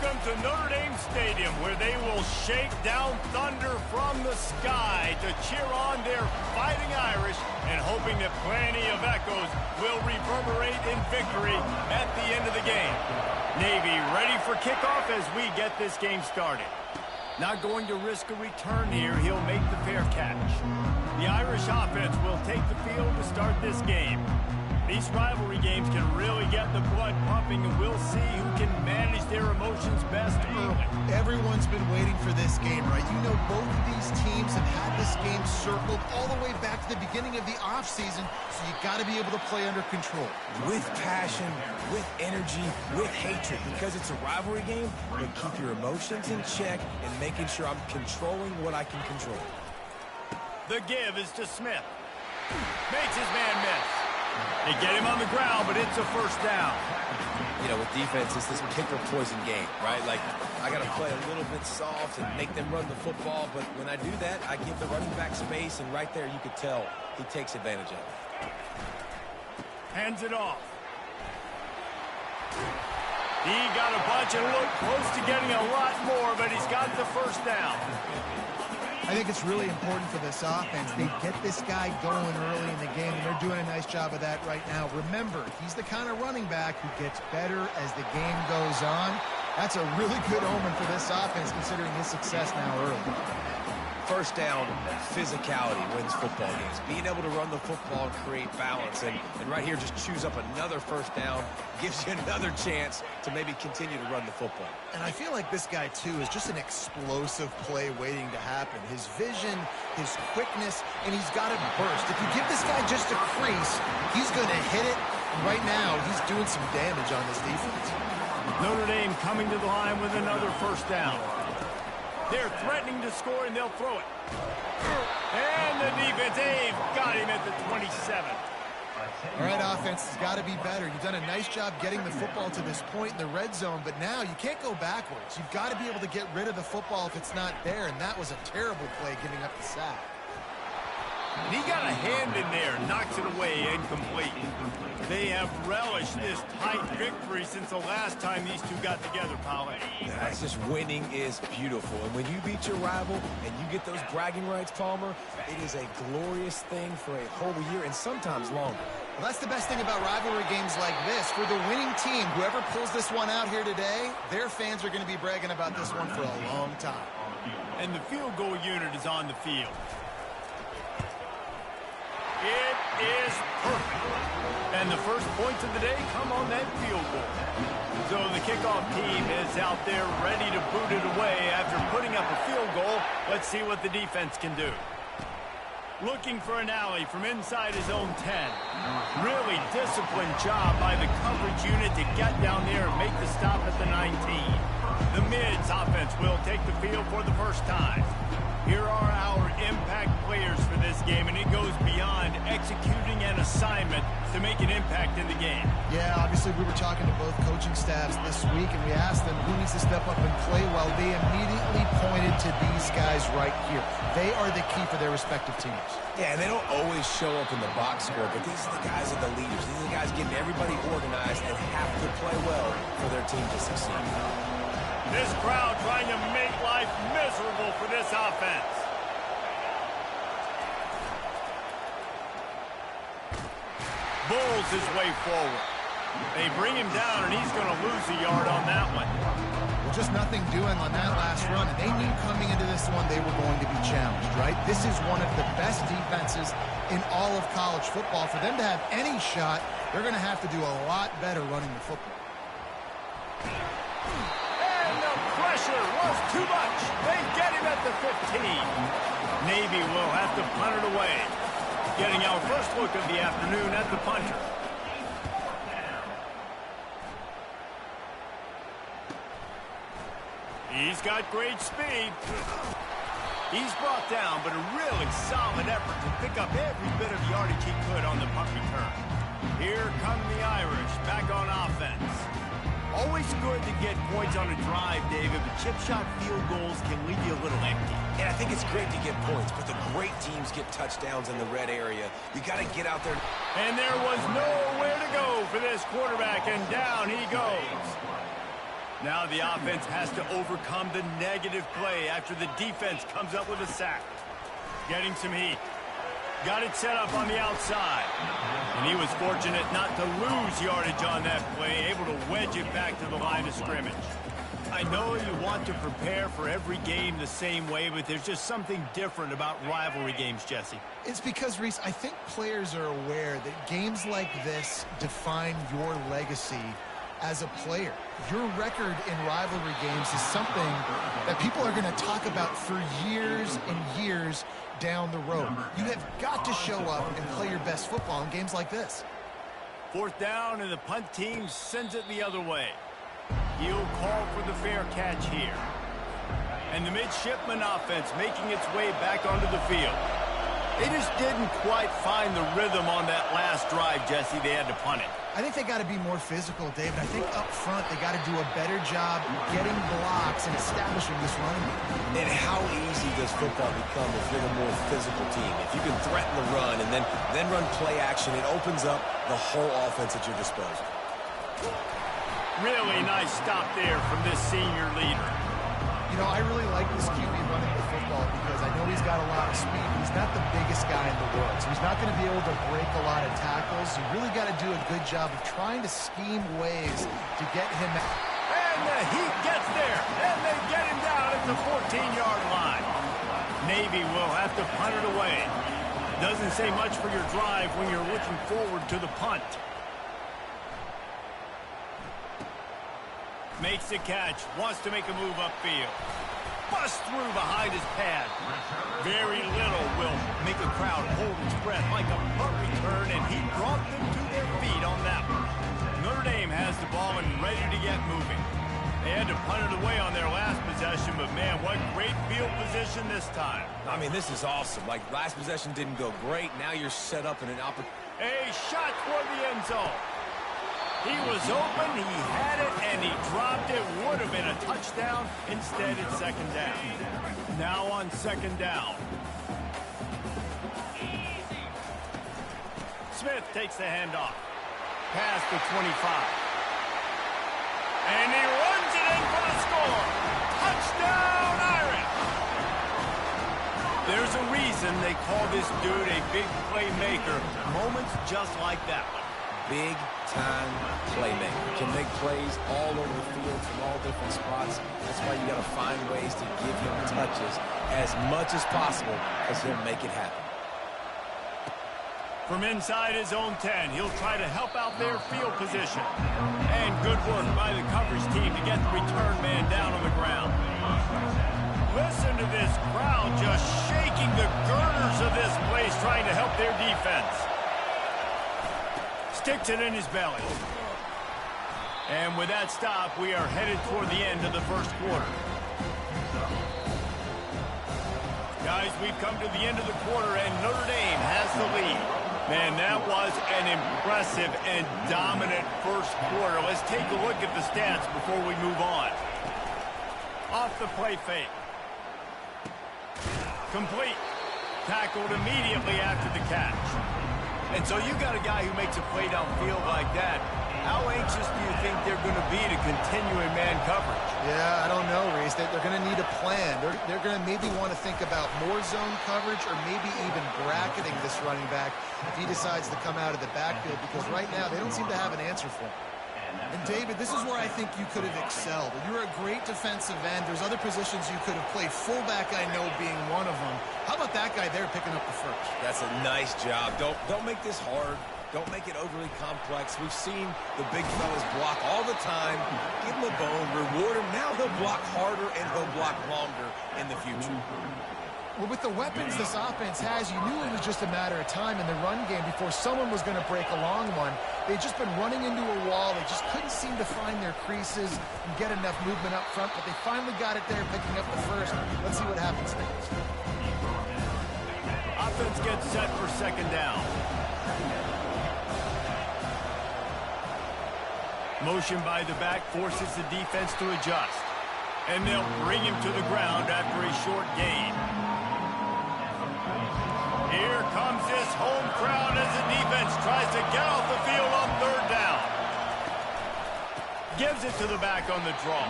Welcome to Notre Dame Stadium, where they will shake down thunder from the sky to cheer on their Fighting Irish and hoping that plenty of echoes will reverberate in victory at the end of the game. Navy ready for kickoff as we get this game started. Not going to risk a return here. He'll make the fair catch. The Irish offense will take the field to start this game. These rivalry games can really get the blood pumping, and we'll see who can manage their emotions best early. Everyone's been waiting for this game, right? You know, both of these teams have had this game circled all the way back to the beginning of the offseason, so you got to be able to play under control. With passion, with energy, with hatred, because it's a rivalry game, but keep your emotions in check and making sure I'm controlling what I can control. The give is to Smith. Makes his man miss. They get him on the ground, but it's a first down. You know, with defense, it's this pick or poison game, right? Like, I got to play a little bit soft and make them run the football, but when I do that, I give the running back space, and right there you could tell he takes advantage of it. Hands it off. He got a bunch and looked close to getting a lot more, but he's got the first down. I think it's really important for this offense. They get this guy going early in the game, and they're doing a nice job of that right now. Remember, he's the kind of running back who gets better as the game goes on. That's a really good omen for this offense, considering his success now early. First down, physicality wins football games. Being able to run the football and create balance. And right here, just choose up another first down, gives you another chance to maybe continue to run the football. And I feel like this guy, too, is just an explosive play waiting to happen. His vision, his quickness, and he's got it burst. If you give this guy just a crease, he's going to hit it. And right now, he's doing some damage on this defense. Notre Dame coming to the line with another first down. They're threatening to score, and they'll throw it. And the defense, they've got him at the 27. All right, offense has got to be better. You've done a nice job getting the football to this point in the red zone, but now you can't go backwards. You've got to be able to get rid of the football if it's not there, and that was a terrible play giving up the sack. And he got a hand in there, knocks it away, incomplete. They have relished this tight victory since the last time these two got together, Polly. That's just winning is beautiful. And when you beat your rival and you get those bragging rights, Palmer, it is a glorious thing for a whole year and sometimes longer. Well, that's the best thing about rivalry games like this. For the winning team, whoever pulls this one out here today, their fans are going to be bragging about this one for a long time. And the field goal unit is on the field. It is perfect. And the first points of the day come on that field goal. So the kickoff team is out there ready to boot it away after putting up a field goal. Let's see what the defense can do. Looking for an alley from inside his own 10. Really disciplined job by the coverage unit to get down there and make the stop at the 19. The Mids offense will take the field for the first time. Here are our impact players for this game, and it goes beyond executing an assignment to make an impact in the game. Yeah, obviously we were talking to both coaching staffs this week, and we asked them who needs to step up and play well. They immediately pointed to these guys right here. They are the key for their respective teams. Yeah, and they don't always show up in the box score, but these are the guys that are the leaders. These are the guys getting everybody organized and have to play well for their team to succeed. This crowd trying to make life miserable for this offense. Bulls his way forward. They bring him down, and he's going to lose a yard on that one. Well, just nothing doing on that last run, and they knew coming into this one they were going to be challenged, right? This is one of the best defenses in all of college football. For them to have any shot, they're going to have to do a lot better running the football. Pressure was too much. They get him at the 15. Navy will have to punt it away. Getting our first look of the afternoon at the punter. He's got great speed. He's brought down, but a really solid effort to pick up every bit of yardage he could on the punt return. Here come the Irish back on offense. Always good to get points on a drive, David, but chip shot field goals can leave you a little empty. And I think it's great to get points, but the great teams get touchdowns in the red area. You got to get out there. And there was nowhere to go for this quarterback, and down he goes. Now the offense has to overcome the negative play after the defense comes up with a sack. Getting some heat. Got it set up on the outside. And he was fortunate not to lose yardage on that play, able to wedge it back to the line of scrimmage. I know you want to prepare for every game the same way, but there's just something different about rivalry games, Jesse. It's because, Reese, I think players are aware that games like this define your legacy as a player. Your record in rivalry games is something that people are going to talk about for years and years down the road. You have got to show up and play your best football in games like this. 4th down, and the punt team sends it the other way. He'll call for the fair catch here. And the midshipman offense making its way back onto the field. They just didn't quite find the rhythm on that last drive, Jesse. They had to punt it. I think they got to be more physical, David. I think up front they got to do a better job getting blocks and establishing this running game. And how easy does football become if you're the more physical team? If you can threaten the run and then run play action, it opens up the whole offense at your disposal. Really nice stop there from this senior leader. You know, I really like this QB running the football because I know he's got a lot of speed. He's not the biggest guy in the world, so he's not going to be able to break a lot of tackles. You really got to do a good job of trying to scheme ways to get him out. And the heat gets there, and they get him down at the 14-yard line. Navy will have to punt it away. Doesn't say much for your drive when you're looking forward to the punt. Makes the catch, wants to make a move upfield. Bust through behind his pad. Very little will make a crowd hold its breath like a punt return, and he brought them to their feet on that one. Notre Dame has the ball and ready to get moving. They had to punt it away on their last possession, but man, what great field position this time. I mean, this is awesome. Like, last possession didn't go great. Now you're set up in an opportunity. A shot toward the end zone. He was open, he had it, and he dropped it. Would have been a touchdown. Instead, it's 2nd down. Now on 2nd down. Smith takes the handoff. Pass to 25. And he runs it in for the score. Touchdown, Irish! There's a reason they call this dude a big playmaker. Moments just like that one. Big-time playmaker. Can make plays all over the field from all different spots. That's why you got to find ways to give him touches as much as possible because he'll make it happen. From inside his own 10, he'll try to help out their field position. And good work by the coverage team to get the return man down on the ground. Listen to this crowd just shaking the girders of this place trying to help their defense. Sticks it in his belly. And with that stop, we are headed toward the end of the 1st quarter. Guys, we've come to the end of the quarter, and Notre Dame has the lead. Man, that was an impressive and dominant 1st quarter. Let's take a look at the stats before we move on. Off the play fake. Complete. Tackled immediately after the catch. And so you got a guy who makes a play downfield like that. How anxious do you think they're going to be to continue in man coverage? Yeah, I don't know, Reese. They're going to need a plan. They're going to maybe want to think about more zone coverage or maybe even bracketing this running back if he decides to come out of the backfield, because right now they don't seem to have an answer for him. And, David, this is where I think you could have excelled. You're a great defensive end. There's other positions you could have played. Fullback, I know, being one of them. How about that guy there picking up the first? That's a nice job. Don't make this hard. Don't make it overly complex. We've seen the big fellas block all the time. Give him a bone, reward him. Now he'll block harder and he'll block longer in the future. Well, with the weapons this offense has, you knew it was just a matter of time in the run game before someone was going to break a long one. They'd just been running into a wall. They just couldn't seem to find their creases and get enough movement up front, but they finally got it there, picking up the first. Let's see what happens next. Offense gets set for 2nd down. Motion by the back forces the defense to adjust. And they'll bring him to the ground after a short gain. Here comes this home crowd as the defense tries to get off the field on 3rd down. gives it to the back on the draw.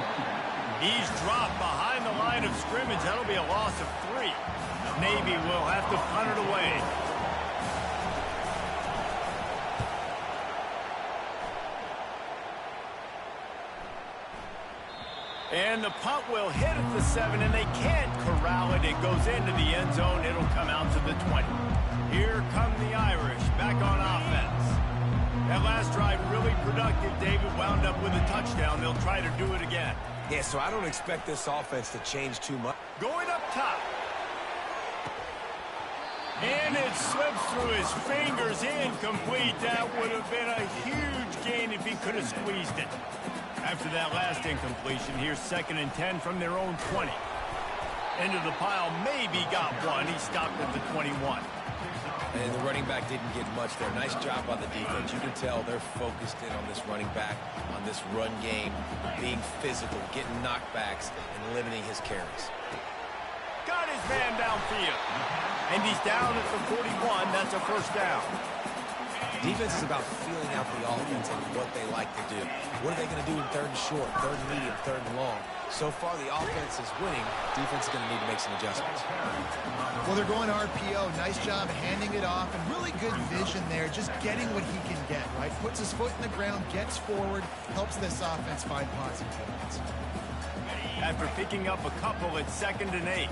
He's dropped behind the line of scrimmage. That'll be a loss of 3. Navy will have to punt it away. And the punt will hit at the 7, and they can't corral it. It goes into the end zone. It'll come out to the 20. Here come the Irish back on offense. That last drive really productive. David wound up with a touchdown. They'll try to do it again. Yeah, so I don't expect this offense to change too much. Going up top. And it slips through his fingers. Incomplete. That would have been a huge gain if he could have squeezed it. After that last incompletion, here's 2nd and 10 from their own 20. Into the pile, maybe got one. He stopped at the 21. And the running back didn't get much there. Nice job by the defense. You can tell they're focused in on this running back, on this run game, being physical, getting knockbacks, and limiting his carries. Got his man downfield. And he's down at the 41. That's a first down. Defense is about feeling out the offense and what they like to do. What are they going to do in 3rd and short, 3rd and medium, 3rd and long? So far, the offense is winning. Defense is going to need to make some adjustments. Well, they're going RPO. Nice job handing it off, and really good vision there, just getting what he can get, right? Puts his foot in the ground, gets forward, helps this offense find positive points. After picking up a couple at 2nd and 8.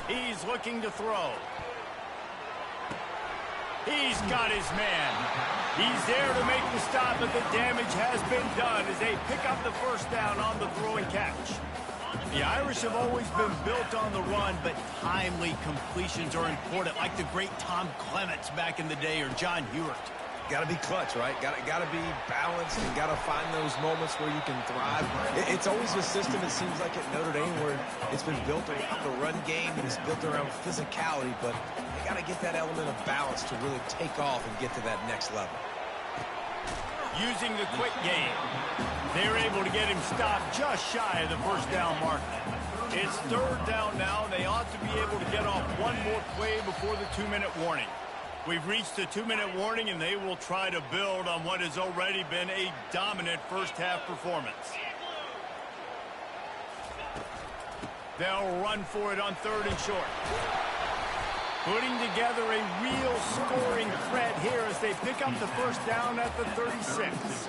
He's looking to throw. He's got his man. He's there to make the stop, but the damage has been done as they pick up the first down on the throw and catch. The Irish have always been built on the run, but timely completions are important, like the great Tom Clements back in the day or John Hewart. Got to be clutch, right? Got to be balanced and got to find those moments where you can thrive. It's always a system, it seems like, at Notre Dame where it's been built around the run game and it's built around physicality, but you got to get that element of balance to really take off and get to that next level. Using the quick game, they're able to get him stopped just shy of the first down mark. It's 3rd down now. They ought to be able to get off one more play before the 2-minute warning. We've reached the 2-minute warning, and they will try to build on what has already been a dominant first-half performance. They'll run for it on 3rd and short. Putting together a real scoring threat here as they pick up the first down at the 36.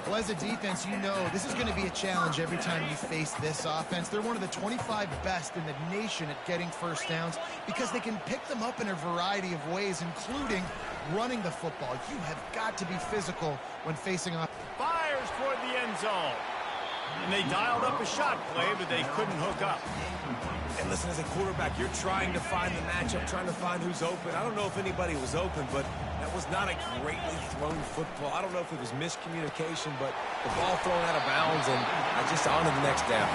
Well, as a defense, you know this is going to be a challenge every time you face this offense. They're one of the 25 best in the nation at getting first downs because they can pick them up in a variety of ways, including running the football. You have got to be physical when facing off. Fires toward the end zone. And they dialed up a shot play, but they couldn't hook up. And listen, as a quarterback, you're trying to find the matchup, trying to find who's open. I don't know if anybody was open, but that was not a greatly thrown football. I don't know if it was miscommunication, but the ball thrown out of bounds, and I just on to the next down.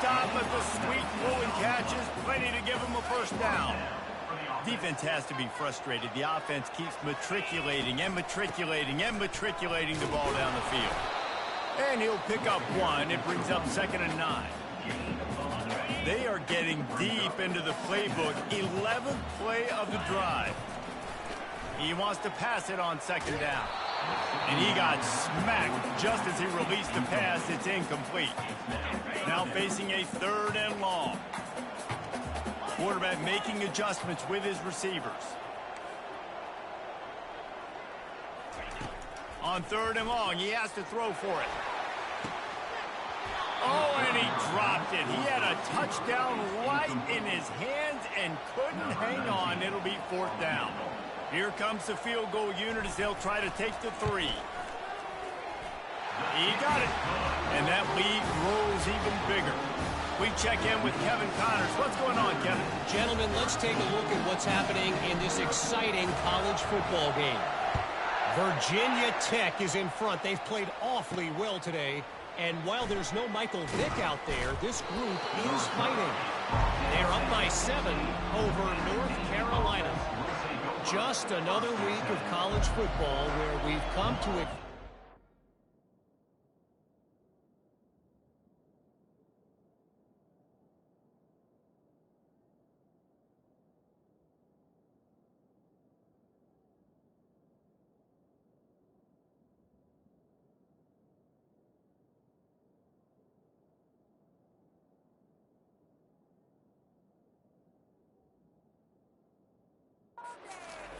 Stop at the sweet throw and catches, plenty to give him a first down. Defense has to be frustrated. The offense keeps matriculating and matriculating and matriculating the ball down the field. And he'll pick up one. It brings up 2nd and 9. They are getting deep into the playbook. 11th play of the drive. He wants to pass it on 2nd down. And he got smacked just as he released the pass. It's incomplete. Now facing a 3rd and long. Quarterback making adjustments with his receivers. On 3rd and long, he has to throw for it. Oh, and he dropped it. He had a touchdown right in his hands and couldn't hang on. It'll be 4th down. Here comes the field goal unit as they'll try to take the 3. He got it. And that lead grows even bigger. We check in with Kevin Connors. What's going on, Kevin? Gentlemen, let's take a look at what's happening in this exciting college football game. Virginia Tech is in front. They've played awfully well today. And while there's no Michael Vick out there, this group is fighting. They're up by 7 over North Carolina. Just another week of college football where we've come to it.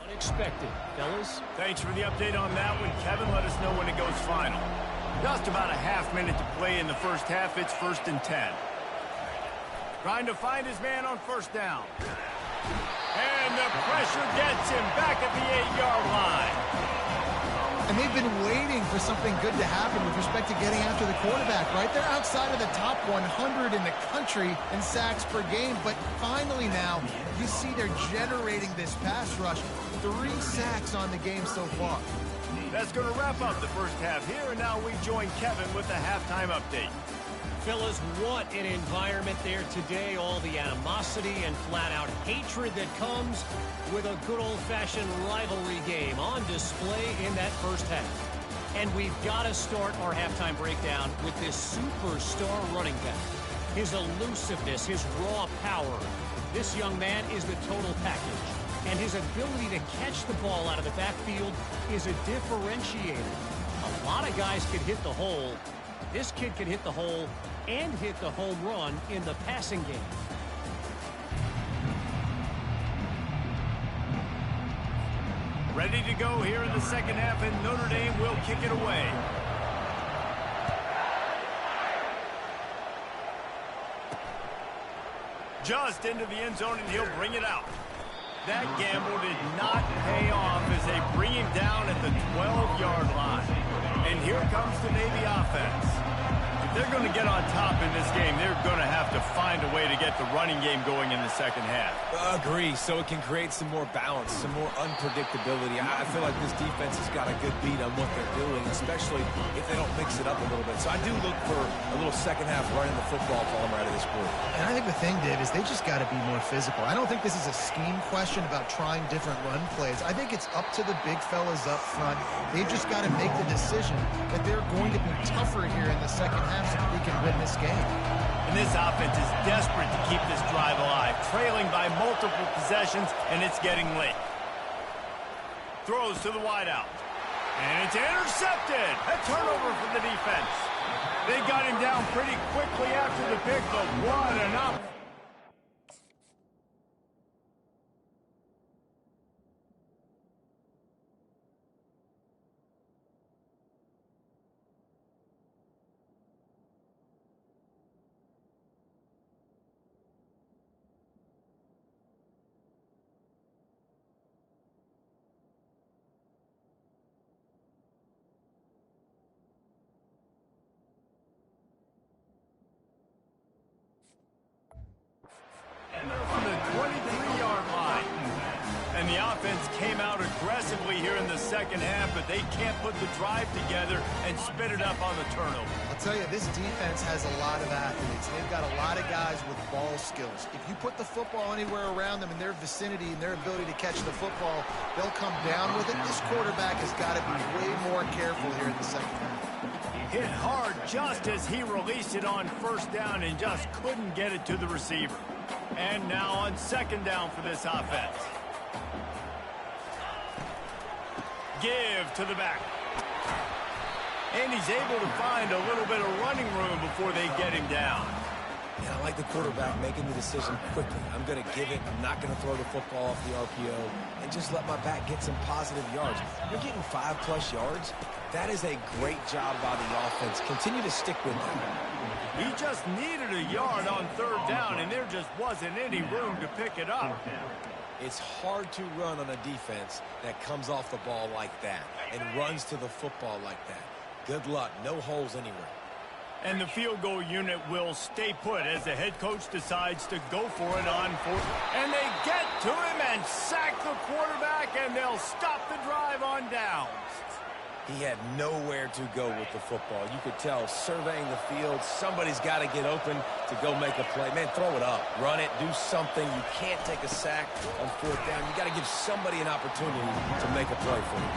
Unexpected, fellas. Thanks for the update on that one, Kevin. Let us know when it goes final. Just about a half minute to play in the first half. It's 1st and 10. Trying to find his man on first down. And the pressure gets him back at the 8-yard line. And they've been waiting for something good to happen with respect to getting after the quarterback, right? They're outside of the top 100 in the country in sacks per game, but finally now you see they're generating this pass rush. 3 sacks on the game so far. That's going to wrap up the first half here, and now we join Kevin with the halftime update. Fellas, what an environment there today. All the animosity and flat-out hatred that comes with a good old-fashioned rivalry game on display in that first half. And we've got to start our halftime breakdown with this superstar running back. His elusiveness, his raw power. This young man is the total package. And his ability to catch the ball out of the backfield is a differentiator. A lot of guys can hit the hole. This kid can hit the hole and hit the home run in the passing game. Ready to go here in the second half, and Notre Dame will kick it away. Just into the end zone, and he'll bring it out. That gamble did not pay off as they bring him down at the 12-yard line. And here comes the Navy offense. If they're going to get on top in this game, they're going to have to find a way to get the running game going in the second half. Agree, so it can create some more balance, some more unpredictability. I feel like this defense has got a good beat on what they're doing, especially if they don't mix it up a little bit. So I do look for a little second half running the football from right of this group. And I think the thing, Dave, is they just got to be more physical. I don't think this is a scheme question about trying different run plays. I think it's up to the big fellas up front. They've just got to make the decision that they're going to be tougher here in the second half so that they can win this game. And this offense is desperate to keep this drive alive, trailing by multiple possessions, and it's getting late. Throws to the wideout. And it's intercepted. A turnover for the defense. They got him down pretty quickly after the pick, but what an up. From the 23-yard line. And the offense came out aggressively here in the second half, but they can't put the drive together and spit it up on the turnover. I'll tell you, this defense has a lot of athletes. They've got a lot of guys with ball skills. If you put the football anywhere around them in their vicinity and their ability to catch the football, they'll come down with it. This quarterback has got to be way more careful here in the second half. Hit hard just as he released it on first down and just couldn't get it to the receiver. And now on second down for this offense. Give to the back. And he's able to find a little bit of running room before they get him down. Yeah, I like the quarterback making the decision quickly. I'm going to give it. I'm not going to throw the football off the RPO and just let my back get some positive yards. You're getting 5+ yards. That is a great job by the offense. Continue to stick with that. He just needed a yard on third down, and there just wasn't any room to pick it up. It's hard to run on a defense that comes off the ball like that and runs to the football like that. Good luck. No holes anywhere. And the field goal unit will stay put as the head coach decides to go for it on fourth. And they get to him and sack the quarterback, and they'll stop the drive on downs. He had nowhere to go with the football. You could tell, surveying the field, somebody's got to get open to go make a play. Man, throw it up. Run it. Do something. You can't take a sack on fourth down. You got to give somebody an opportunity to make a play for you.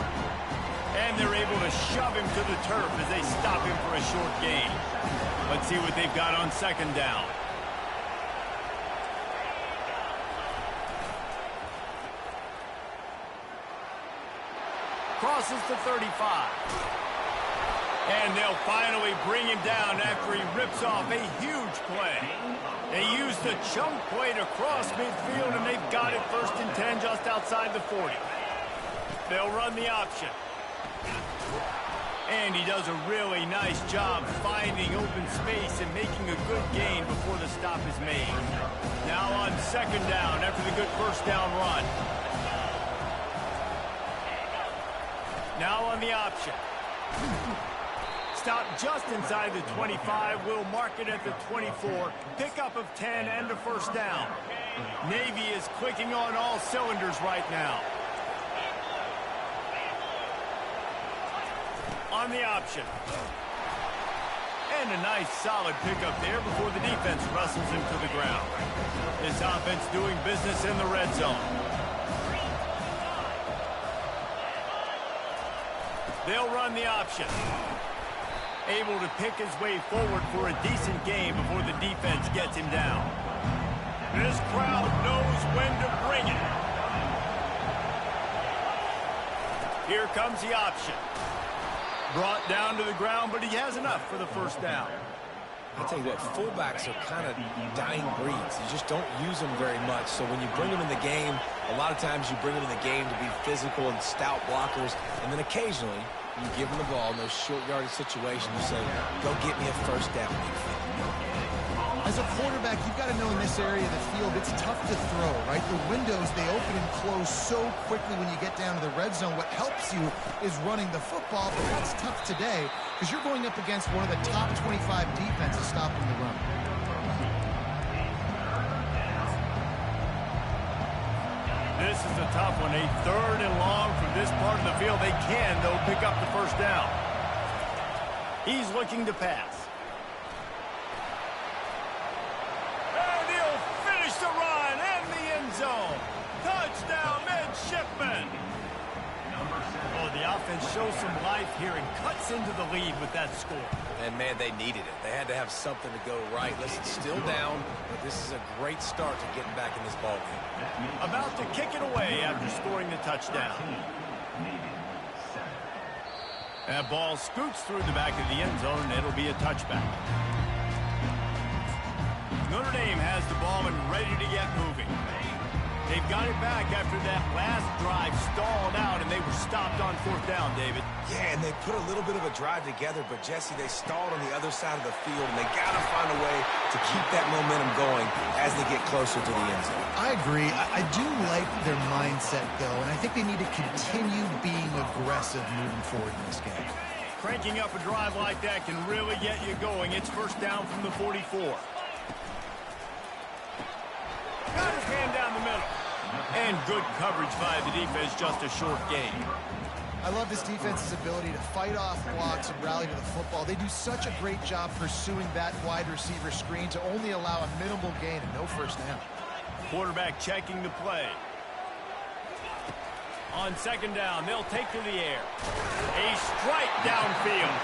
And they're able to shove him to the turf as they stop him for a short gain. Let's see what they've got on second down. Crosses to 35. And they'll finally bring him down after he rips off a huge play. They used a chunk play to cross midfield, and they've got it 1st and 10 just outside the 40. They'll run the option. And he does a really nice job finding open space and making a good gain before the stop is made. Now on second down after the good 1st down run. Now on the option. Stop just inside the 25. We'll mark it at the 24. Pickup of 10 and a 1st down. Navy is clicking on all cylinders right now. On the option. And a nice solid pickup there before the defense wrestles him to the ground. This offense doing business in the red zone. They'll run the option. Able to pick his way forward for a decent gain before the defense gets him down. This crowd knows when to bring it. Here comes the option. Brought down to the ground, but he has enough for the 1st down. I tell you what, fullbacks are kind of dying breeds. You just don't use them very much. So when you bring them in the game, a lot of times you bring them in the game to be physical and stout blockers. And then occasionally, you give them the ball in those short yardage situations. You say, go get me a 1st down. As a quarterback, you've got to know in this area of the field, it's tough to throw, right? The windows, they open and close so quickly when you get down to the red zone. What helps you is running the football, but that's tough today because you're going up against one of the top 25 defenses stopping the run. This is a tough one. A 3rd and long from this part of the field. They can, though, pick up the 1st down. He's looking to pass. And he'll finish the run and the end zone. Touchdown, midshipman. Oh, the offense shows some life here and cuts into the lead with that score. And, man, they needed it. They had to have something to go right. Listen, still down, but this is a great start to getting back in this ballgame. About to kick it away after scoring the touchdown. That ball scoots through the back of the end zone, and it'll be a touchback. Notre Dame has the ball and ready to get moving. They've got it back after that last drive stalled out, and they were stopped on 4th down, David. Yeah, and they put a little bit of a drive together, but, Jesse, they stalled on the other side of the field, and they got to find a way to keep that momentum going as they get closer to the end zone. I agree. I do like their mindset, though, and I think they need to continue being aggressive moving forward in this game. Cranking up a drive like that can really get you going. It's 1st down from the 44. Got his hand down the middle. And good coverage by the defense, just a short gain. I love this defense's ability to fight off blocks and rally to the football. They do such a great job pursuing that wide receiver screen to only allow a minimal gain and no 1st down. Quarterback checking the play. On second down, they'll take to the air. A strike downfield.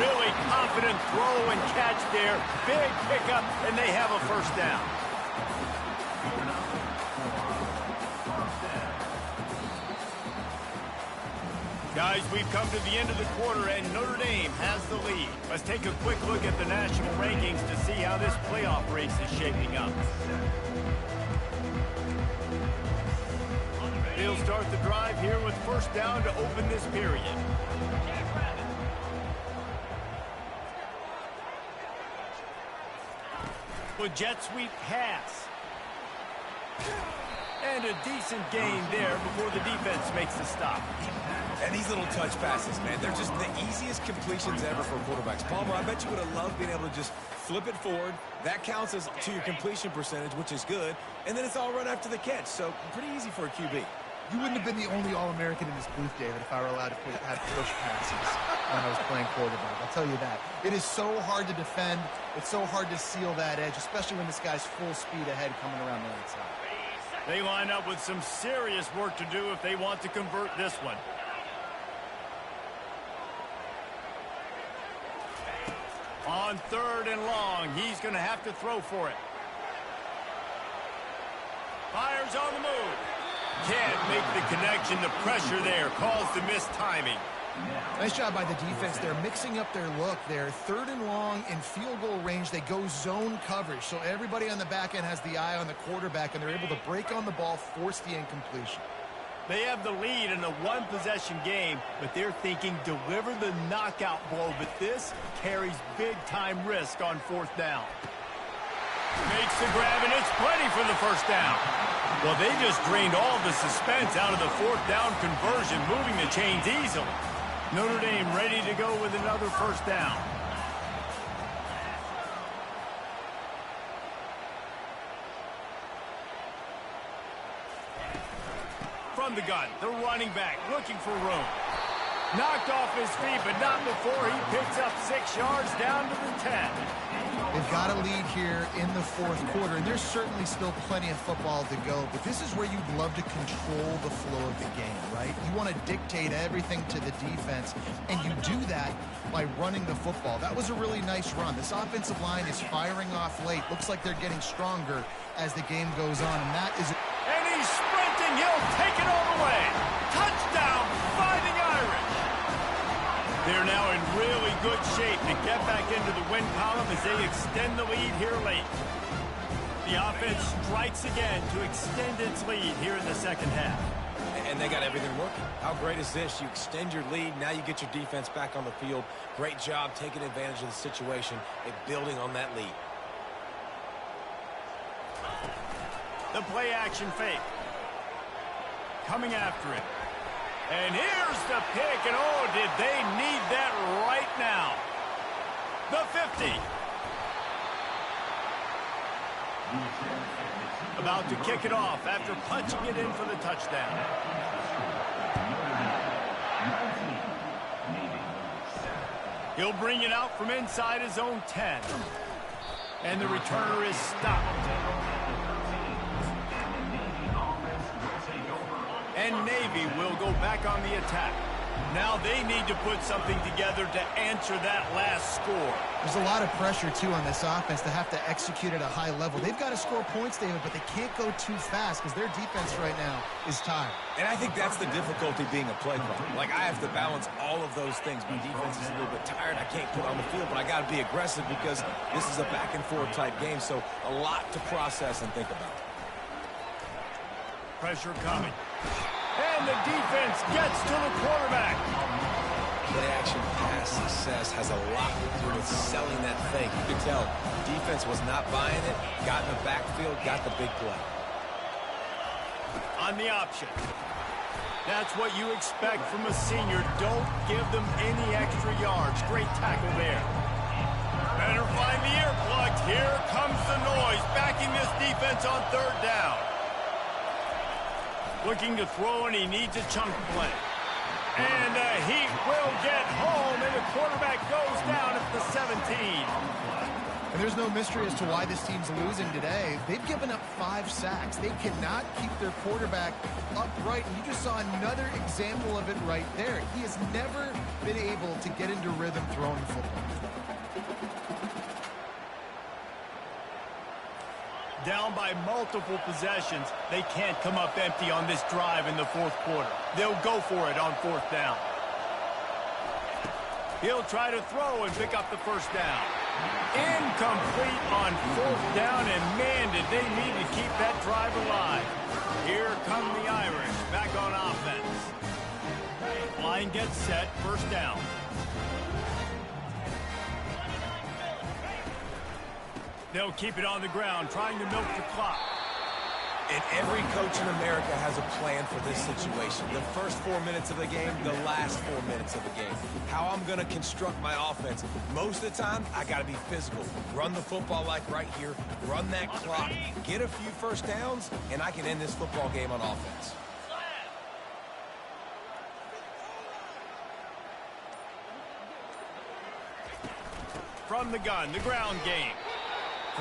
Really confident throw and catch there. Big pickup, and they have a 1st down. Guys, we've come to the end of the quarter, and Notre Dame has the lead. Let's take a quick look at the national rankings to see how this playoff race is shaping up. They'll start the drive here with 1st down to open this period. With jet sweep pass. And a decent gain there before the defense makes the stop. And these little touch passes, man, they're just the easiest completions ever for quarterbacks. Palmer, I bet you would have loved being able to just flip it forward. That counts as to your completion percentage, which is good. And then it's all run after the catch, so pretty easy for a QB. You wouldn't have been the only All-American in this booth, David, if I were allowed to have push passes when I was playing quarterback. I'll tell you that. It is so hard to defend. It's so hard to seal that edge, especially when this guy's full speed ahead coming around the outside. They line up with some serious work to do if they want to convert this one. On 3rd and long, he's going to have to throw for it. Fires on the move. Can't make the connection. The pressure there caused the missed timing. Nice job by the defense. They're mixing up their look there. 3rd and long in field goal range. They go zone coverage. So everybody on the back end has the eye on the quarterback, and they're able to break on the ball, force the incompletion. They have the lead in a one-possession game, but they're thinking deliver the knockout blow. But this carries big-time risk on 4th down. Makes the grab, and it's plenty for the first down. Well, they just drained all the suspense out of the 4th down conversion, moving the chains easily. Notre Dame ready to go with another first down. From the gun, the running back looking for room. Knocked off his feet, but not before he picks up 6 yards down to the 10. They've got a lead here in the 4th quarter, and there's certainly still plenty of football to go, but this is where you'd love to control the flow of the game, right? You want to dictate everything to the defense, and you do that by running the football. That was a really nice run. This offensive line is firing off late. Looks like they're getting stronger as the game goes on, and that is... And he's sprinting. He'll take it all the way. Touchdown, Fighting Irish. They're now in really good shape to get back into the win column as they extend the lead here late. The offense strikes again to extend its lead here in the second half. And they got everything working. How great is this? You extend your lead. Now you get your defense back on the field. Great job taking advantage of the situation and building on that lead. The play action fake. Coming after it. And here's the pick, and oh, did they need that right now. The 50. About to kick it off after punching it in for the touchdown. He'll bring it out from inside his own 10. And the returner is stopped. And Navy will go back on the attack. Now they need to put something together to answer that last score. There's a lot of pressure, too, on this offense to have to execute at a high level. They've got to score points, David, but they can't go too fast because their defense right now is tired. And I think that's the difficulty being a play caller. Like, I have to balance all of those things. My defense is a little bit tired. I can't put on the field, but I got to be aggressive because this is a back-and-forth type game, so a lot to process and think about. Pressure coming. And the defense gets to the quarterback. Play-action pass success has a lot to do with selling that fake. You can tell defense was not buying it, got in the backfield, got the big play. On the option. That's what you expect from a senior. Don't give them any extra yards. Great tackle there. Better find the earplugs. Here comes the noise, backing this defense on 3rd down. Looking to throw, and he needs a chunk play. And he will get home, and the quarterback goes down at the 17. And there's no mystery as to why this team's losing today. They've given up 5 sacks. They cannot keep their quarterback upright, and you just saw another example of it right there. He has never been able to get into rhythm throwing the football. Down by multiple possessions, they can't come up empty on this drive in the 4th quarter. They'll go for it on 4th down. He'll try to throw and pick up the first down. Incomplete on 4th down, and man, did they need to keep that drive alive. Here come the Irish back on offense. Line gets set, first down. They'll keep it on the ground, trying to milk the clock. And every coach in America has a plan for this situation. The first 4 minutes of the game, the last 4 minutes of the game. How I'm going to construct my offense. Most of the time, I got to be physical. Run the football like right here. Run that clock. Get a few first downs, and I can end this football game on offense. from the gun, the ground game.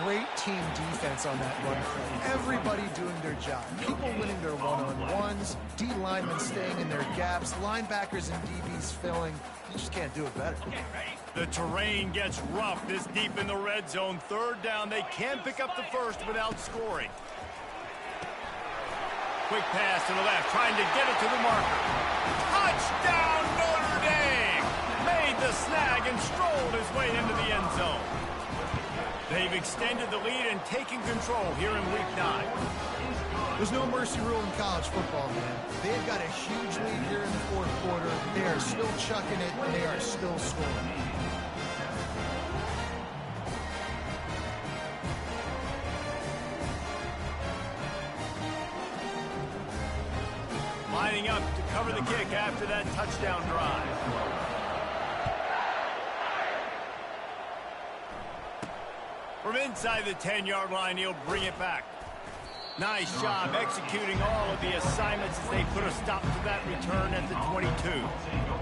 Great team defense on that run play. Everybody doing their job. People winning their one-on-ones, D linemen staying in their gaps, linebackers and DBs filling. You just can't do it better. The terrain gets rough this deep in the red zone. Third down, they can pick up the first without scoring. Quick pass to the left, trying to get it to the marker. Touchdown, Notre Dame! Made the snag and strolled his way into the end zone. They've extended the lead and taken control here in Week 9. There's no mercy rule in college football, man. They've got a huge lead here in the fourth quarter. They are still chucking it, and they are still scoring. Lining up to cover the kick after that touchdown drive. From inside the 10-yard line, he'll bring it back. Nice job executing all of the assignments as they put a stop to that return at the 22.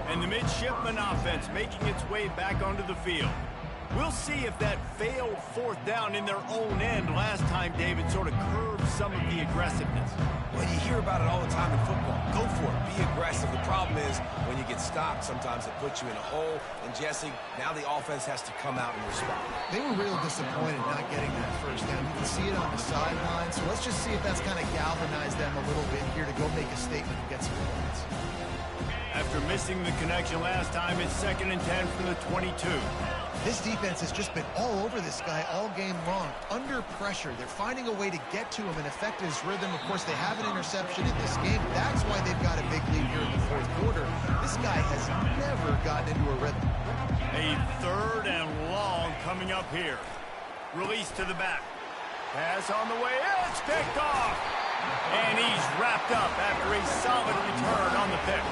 And the midshipman offense making its way back onto the field. We'll see if that failed fourth down in their own end last time, David, sort of curbed some of the aggressiveness. Well, you hear about it all the time in football. Go for it. Be aggressive. The problem is when you get stopped, sometimes it puts you in a hole. And, Jesse, now the offense has to come out and respond. They were real disappointed not getting that first down. You can see it on the sideline. So let's just see if that's kind of galvanized them a little bit here to go make a statement and get some points. After missing the connection last time, it's 2nd and 10 from the 22. This defense has just been all over this guy all game long. Under pressure, they're finding a way to get to him and affect his rhythm. Of course, they have an interception in this game. That's why they've got a big lead here in the fourth quarter. This guy has never gotten into a rhythm. A 3rd and long coming up here. Release to the back. Pass on the way. It's picked off. And he's wrapped up after a solid return on the pick.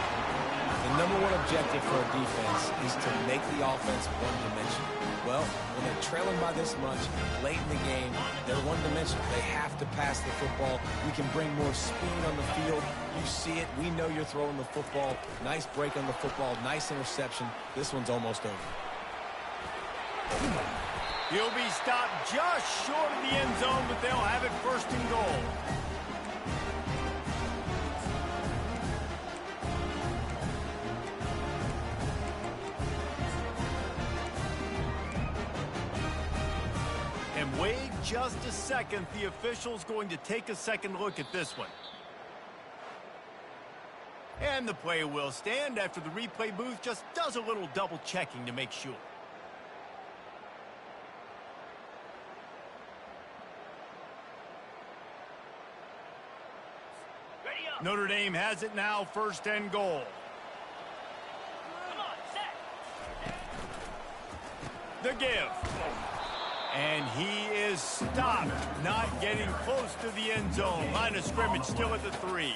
The number one objective for a defense is to make the offense one-dimensional. Well, when they're trailing by this much, late in the game, they're one-dimensional. They have to pass the football. We can bring more speed on the field. You see it. We know you're throwing the football. Nice break on the football. Nice interception. This one's almost over. He'll be stopped just short of the end zone, but they'll have it 1st and goal. And wait just a second. The official's going to take a second look at this one. And the play will stand after the replay booth just does a little double checking to make sure. Notre Dame has it now, 1st and goal. Come on, set. The give. And he is stopped, not getting close to the end zone. Line of scrimmage still at the 3.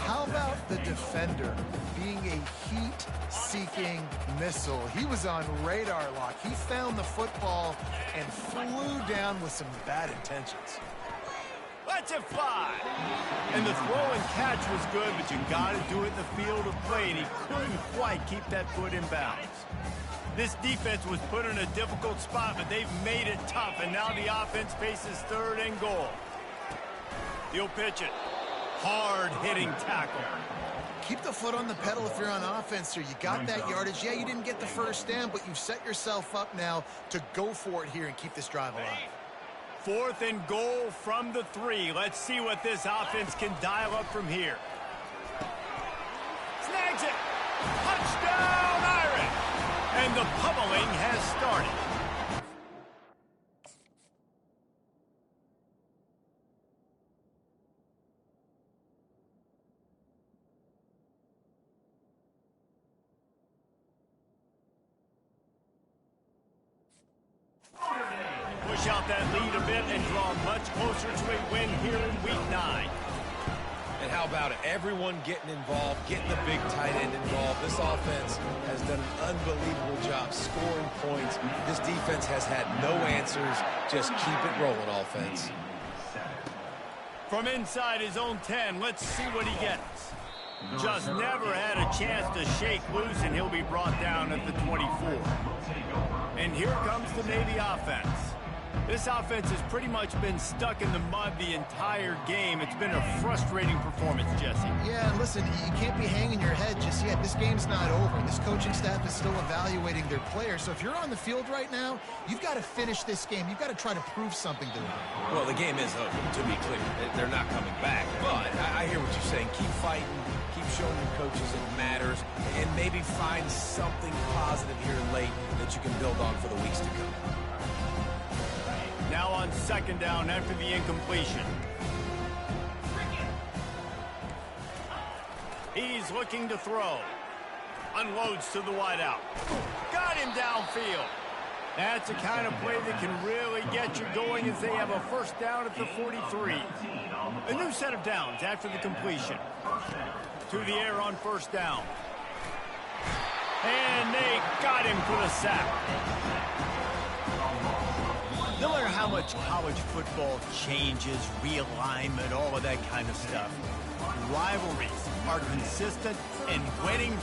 How about the defender being a heat-seeking missile? He was on radar lock. He found the football and flew down with some bad intentions. Lets it fly. And the throw and catch was good, but you got to do it in the field of play, and he couldn't quite keep that foot in bounds. This defense was put in a difficult spot, but they've made it tough, and now the offense faces 3rd and goal. He'll pitch it. Hard-hitting tackle. Keep the foot on the pedal if you're on offense, sir. You got that yardage. Yeah, you didn't get the first down, but you've set yourself up now to go for it here and keep this drive alive. 4th and goal from the 3. Let's see what this offense can dial up from here. Snags it. Touchdown, Irish. And the pummeling has started. Push out that lead a bit and draw much closer to a win here in Week 9. And how about it? Everyone getting involved, getting the big tight end involved. This offense has done an unbelievable job scoring points. This defense has had no answers. Just keep it rolling, offense. From inside his own 10, let's see what he gets. Just never had a chance to shake loose, and he'll be brought down at the 24. And here comes the Navy offense. This offense has pretty much been stuck in the mud the entire game. It's been a frustrating performance, Jesse. Yeah, and listen, you can't be hanging your head just yet. This game's not over. This coaching staff is still evaluating their players. So if you're on the field right now, you've got to finish this game. You've got to try to prove something to them. Well, the game is over, to be clear. They're not coming back. But I hear what you're saying. Keep fighting. Keep showing your coaches it matters. And maybe find something positive here late that you can build on for the weeks to come. Now on second down after the incompletion. He's looking to throw. Unloads to the wideout. Got him downfield. That's the kind of play that can really get you going as they have a first down at the 43. A new set of downs after the completion. To the air on first down. And they got him for the sack. No matter how much college football changes, realignment, all of that kind of stuff, rivalries are consistent, and winning